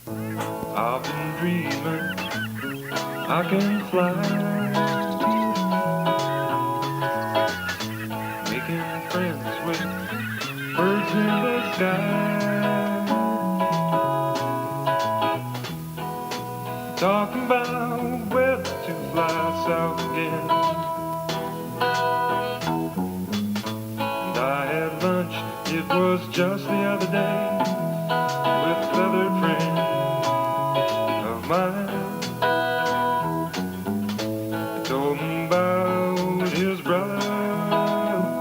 I've been dreaming I can fly, making friends with birds in the sky, talking about whether to fly south again. And I had lunch, it was just the other day, with a feathered friend of mine. Told him about his brother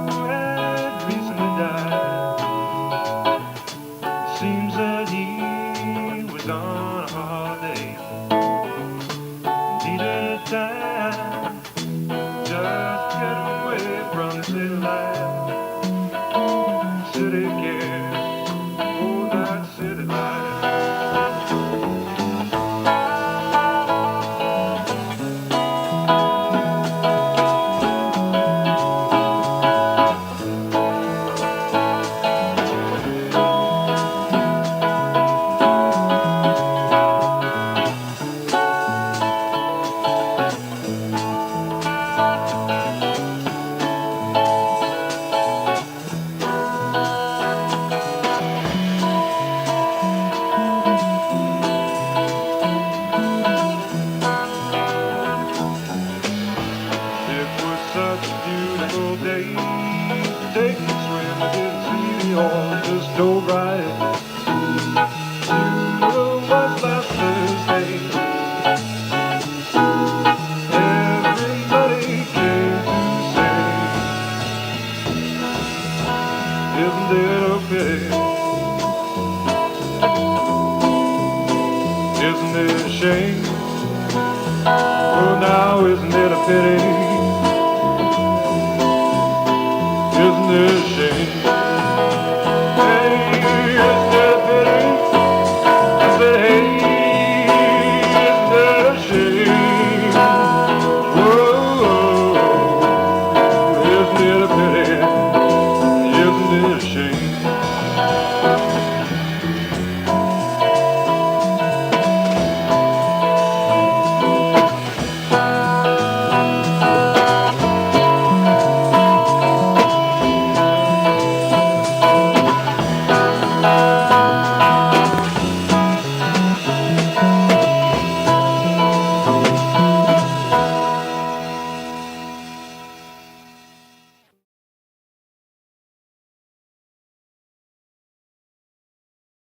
who had recently died. Seems that he was on a holiday, needed time just to get away from the city life, city cares, oh that city life. Such a beautiful day to take a swim. I didn't see the oil, just dove right in. You was last Thursday. Everybody came to say, isn't it a pity? Isn't it a shame? Oh, now isn't it a pity? Isn't it a shame?